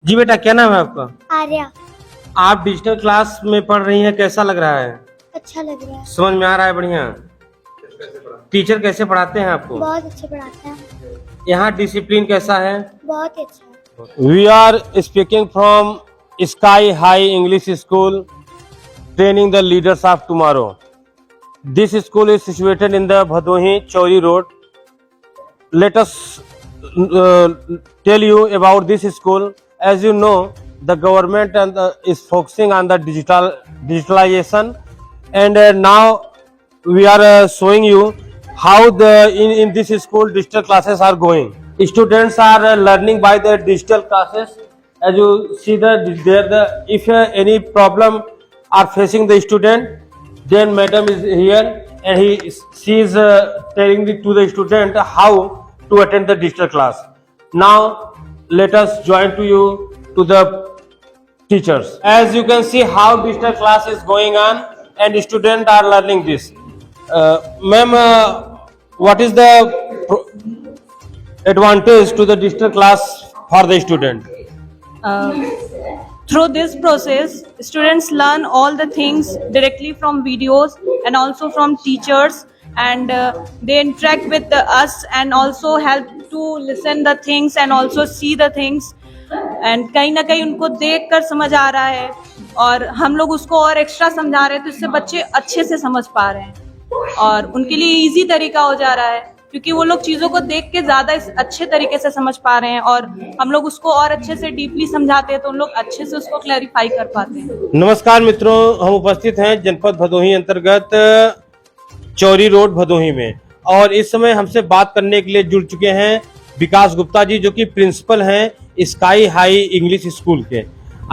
जी बेटा, क्या नाम है आपका? आर्या। आप डिजिटल क्लास में पढ़ रही हैं, कैसा लग रहा है? अच्छा लग रहा है। समझ में आ रहा है? बढ़िया। टीचर कैसे पढ़ाते हैं आपको? बहुत अच्छे पढ़ाते हैं। यहाँ डिसिप्लिन कैसा है? बहुत ही अच्छा है। We are speaking from Sky High English school, training the leaders of tomorrow. This school is situated in the Bhadohi Chauri Road. Let us tell you about this school. As you know, the government is focusing on the digitalization, and now we are showing you how in this school digital classes are going. Students are learning by the digital classes. As you see if any problem are facing the student, then madam is here and she is telling to the student how to attend the digital class. Now let us join to the teachers. As you can see how digital class is going on and students are learning this. Ma'am, what is the advantage to the digital class for the student? Through this process, students learn all the things directly from videos and also from teachers, and they interact with us and also help to listen the things and also see the things, and कहीं ना कहीं उनको देख कर समझ आ रहा है और हम लोग उसको और एक्स्ट्रा समझा रहे हैं, तो इससे बच्चे अच्छे से समझ पा रहे हैं और उनके लिए इजी तरीका हो जा रहा है, क्योंकि वो लोग चीज़ों को देख के ज़्यादा अच्छे तरीके से समझ पा रहे हैं और हम लोग उसको और अच्छे से डीपली समझाते हैं तो उन लोग अच्छे से उसको क्लैरिफाई कर पाते हैं। नमस्कार मित्रों, हम उपस्थित हैं जनपद भदोही अंतर्गत चौरी रोड भदोही में, और इस समय हमसे बात करने के लिए जुड़ चुके हैं विकास गुप्ता जी, जो कि प्रिंसिपल हैं स्काई हाई इंग्लिश स्कूल के।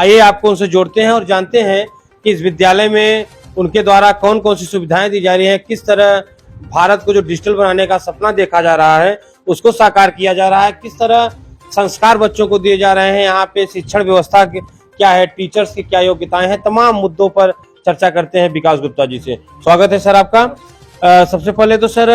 आइए आपको उनसे जोड़ते हैं और जानते हैं कि इस विद्यालय में उनके द्वारा कौन कौन सी सुविधाएं दी जा रही हैं, किस तरह भारत को जो डिजिटल बनाने का सपना देखा जा रहा है उसको साकार किया जा रहा है, किस तरह संस्कार बच्चों को दिए जा रहे हैं, यहाँ पे शिक्षण व्यवस्था क्या है, टीचर्स की क्या योग्यताएं हैं, तमाम मुद्दों पर चर्चा करते हैं विकास गुप्ता जी से। स्वागत है सर आपका। सबसे पहले तो सर,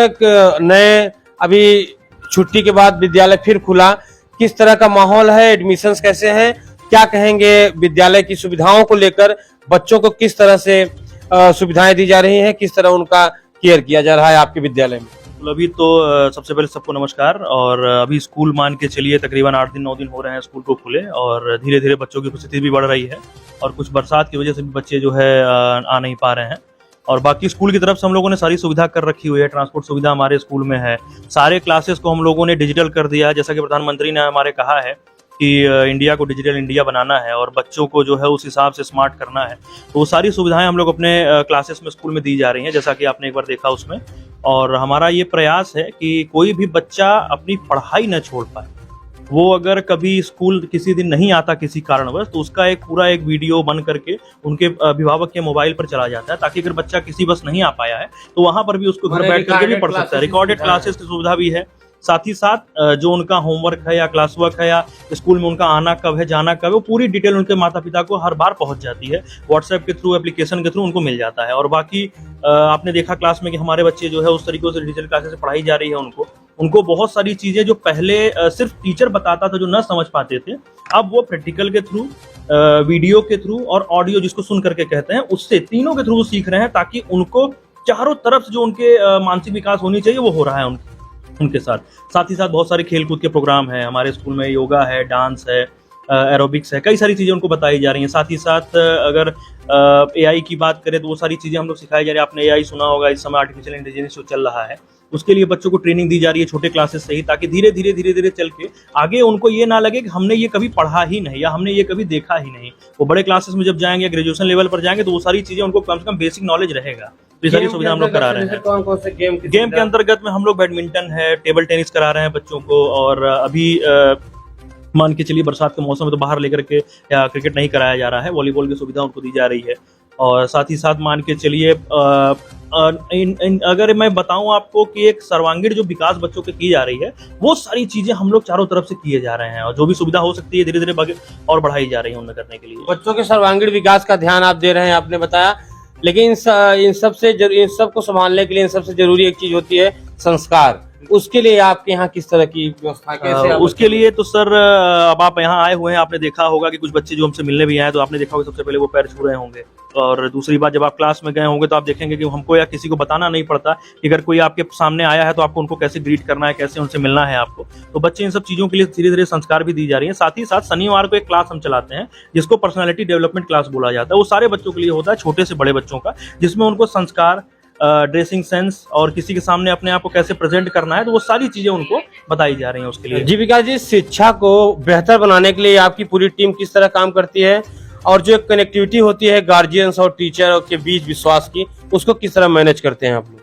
नए अभी छुट्टी के बाद विद्यालय फिर खुला, किस तरह का माहौल है, एडमिशंस कैसे हैं, क्या कहेंगे विद्यालय की सुविधाओं को लेकर, बच्चों को किस तरह से सुविधाएं दी जा रही हैं, किस तरह उनका केयर किया जा रहा है आपके विद्यालय में? अभी तो सबसे पहले सबको नमस्कार। और अभी स्कूल मान के चलिए तकरीबन 8 दिन 9 दिन हो रहे हैं स्कूल को खुले, और धीरे धीरे बच्चों की उपस्थिति भी बढ़ रही है और कुछ बरसात की वजह से भी बच्चे जो है आ नहीं पा रहे हैं। और बाकी स्कूल की तरफ से हम लोगों ने सारी सुविधा कर रखी हुई है, ट्रांसपोर्ट सुविधा हमारे स्कूल में है, सारे क्लासेस को हम लोगों ने डिजिटल कर दिया है, जैसा कि प्रधानमंत्री ने हमारे कहा है कि इंडिया को डिजिटल इंडिया बनाना है और बच्चों को जो है उस हिसाब से स्मार्ट करना है। तो वो सारी सुविधाएं हम लोग अपने क्लासेस में स्कूल में दी जा रही हैं, जैसा कि आपने एक बार देखा उसमें। और हमारा ये प्रयास है कि कोई भी बच्चा अपनी पढ़ाई न छोड़ पाए। वो अगर कभी स्कूल किसी दिन नहीं आता किसी कारणवश, तो उसका एक पूरा एक वीडियो बन करके उनके अभिभावक के मोबाइल पर चला जाता है, ताकि अगर बच्चा किसी बस नहीं आ पाया है तो वहां पर भी उसको घर बैठ करके भी पढ़ सकता है। रिकॉर्डेड क्लासेस की सुविधा भी है। साथ ही साथ जो उनका होमवर्क है या क्लास वर्क है या स्कूल में उनका आना कब है जाना कब है, वो पूरी डिटेल उनके माता पिता को हर बार पहुंच जाती है, व्हाट्सएप के थ्रू, एप्लीकेशन के थ्रू उनको मिल जाता है। और बाकी आपने देखा क्लास में कि हमारे बच्चे जो है उस तरीके से डिजिटल क्लासेस से पढ़ाई जा रही है, उनको बहुत सारी चीजें जो पहले सिर्फ टीचर बताता था जो न समझ पाते थे, अब वो प्रैक्टिकल के थ्रू, वीडियो के थ्रू और ऑडियो जिसको सुन करके कहते हैं, उससे तीनों के थ्रू सीख रहे हैं, ताकि उनको चारों तरफ से जो उनके मानसिक विकास होनी चाहिए वो हो रहा है उनके साथ ही साथ बहुत सारे खेल कूद के प्रोग्राम हैं हमारे स्कूल में, योगा है, डांस है, एरोबिक्स है, कई सारी चीज़ें उनको बताई जा रही हैं। साथ ही साथ अगर एआई की बात करें तो वो सारी चीज़ें हम लोग सिखाई जा रही है। आपने एआई सुना होगा, इस समय आर्टिफिशियल इंटेलिजेंस जो चल रहा है, उसके लिए बच्चों को ट्रेनिंग दी जा रही है छोटे क्लासेस से ही, ताकि धीरे धीरे चल के आगे उनको ये ना लगे कि हमने ये कभी पढ़ा ही नहीं या हमने ये कभी देखा ही नहीं। वो बड़े क्लासेस में जब जाएंगे, ग्रेजुएशन लेवल पर जाएंगे, तो वो सारी चीज़ें उनको कम से कम बेसिक नॉलेज रहेगा। तो ये सारी सुविधा हम लोग करा रहे हैं। कौन कौन से गेम के अंतर्गत में हम लोग बैडमिंटन है, टेबल टेनिस करा रहे हैं बच्चों को, और अभी मान के चलिए बरसात के मौसम में तो बाहर लेकर के या क्रिकेट नहीं कराया जा रहा है, वॉलीबॉल की सुविधा उनको दी जा रही है। और साथ ही साथ मान के चलिए अगर मैं बताऊं आपको कि एक सर्वांगीण जो विकास बच्चों के की जा रही है, वो सारी चीजें हम लोग चारों तरफ से किए जा रहे हैं, और जो भी सुविधा हो सकती है धीरे धीरे और बढ़ाई जा रही है उनमें करने के लिए। बच्चों के सर्वांगीण विकास का ध्यान आप दे रहे हैं, आपने बताया, लेकिन इन सब को संभालने के लिए इन सबसे जरूरी एक चीज होती है संस्कार। उसके लिए आपके यहाँ किस तरह की व्यवस्था कैसे उसके लिए तो सर अब आप यहाँ आए हुए हैं, आपने देखा होगा कि कुछ बच्चे जो हमसे मिलने भी आए तो आपने देखा होगा सबसे पहले वो पैर छू रहे होंगे। और दूसरी बात, जब आप क्लास में गए होंगे तो आप देखेंगे कि हमको या किसी को बताना नहीं पड़ता कि अगर कोई आपके सामने आया है तो आपको उनको कैसे ग्रीट करना है, कैसे उनसे मिलना है आपको। तो बच्चे इन सब चीज़ों के लिए धीरे धीरे संस्कार भी दी जा रही है। साथ ही साथ शनिवार को एक क्लास हम चलाते हैं जिसको पर्सनैलिटी डेवलपमेंट क्लास बोला जाता है। वो सारे बच्चों के लिए होता है, छोटे से बड़े बच्चों का, जिसमें उनको संस्कार, ड्रेसिंग सेंस और किसी के सामने अपने आप को कैसे प्रेजेंट करना है, तो वो सारी चीजें उनको बताई जा रही हैं उसके लिए। जी विकास जी, शिक्षा को बेहतर बनाने के लिए आपकी पूरी टीम किस तरह काम करती है, और जो कनेक्टिविटी होती है गार्जियंस और टीचर के बीच विश्वास की, उसको किस तरह मैनेज करते हैं आप लोग?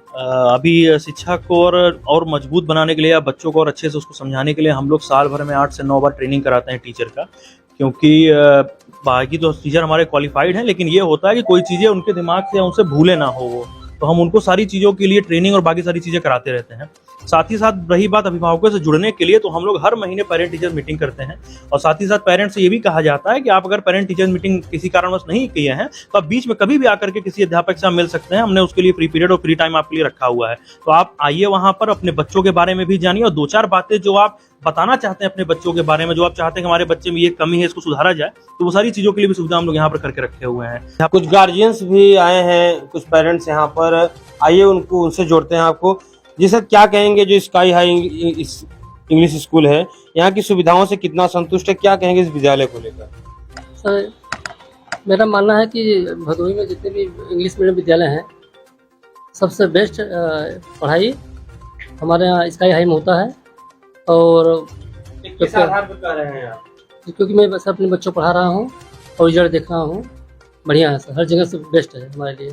अभी शिक्षा को और मजबूत बनाने के लिए या बच्चों को और अच्छे से उसको समझाने के लिए हम लोग साल भर में 8 से 9 बार ट्रेनिंग कराते हैं टीचर का। क्योंकि बाकी तो टीचर हमारे क्वालिफाइड हैं, लेकिन ये होता है कि कोई चीज़ें उनके दिमाग से उनसे भूले ना हो वो, तो हम उनको सारी चीज़ों के लिए ट्रेनिंग और बाकी सारी चीज़ें कराते रहते हैं। साथ ही साथ रही बात अभिभावकों से जुड़ने के लिए, तो हम लोग हर महीने पेरेंट टीचर मीटिंग करते हैं। और साथ ही साथ पेरेंट्स से ये भी कहा जाता है कि आप अगर पेरेंट टीचर मीटिंग किसी कारणवश नहीं किए हैं तो आप बीच में कभी भी आकर के किसी अध्यापक से आप मिल सकते हैं। हमने उसके लिए फ्री पीरियड और फ्री टाइम आपके लिए रखा हुआ है। तो आप आइए वहाँ पर, अपने बच्चों के बारे में भी जानिए, और 2-4 बातें जो आप बताना चाहते हैं अपने बच्चों के बारे में, जो आप चाहते हैं कि हमारे बच्चे में ये कमी है, इसको सुधारा जाए, तो वो सारी चीज़ों के लिए भी सुविधा हम लोग यहाँ पर करके रखे हुए हैं। कुछ गार्जियंस भी आए हैं, कुछ पेरेंट्स यहाँ पर, आइए उनको उनसे जोड़ते हैं आपको। जी सर, क्या कहेंगे जो स्काई हाई इंग्लिश स्कूल है, यहाँ की सुविधाओं से कितना संतुष्ट है, क्या कहेंगे इस विद्यालय को लेकर? सर, मेरा मानना है कि भदोही में जितने भी इंग्लिश मीडियम विद्यालय हैं, सबसे बेस्ट पढ़ाई हमारे यहाँ स्काई हाई में होता है। और किस आधार पर कह रहे हैं आप? क्योंकि मैं बस अपने बच्चों को पढ़ा रहा हूँ और रिजल्ट देख रहा हूँ, बढ़िया है सर, हर जगह से बेस्ट है हमारे लिए।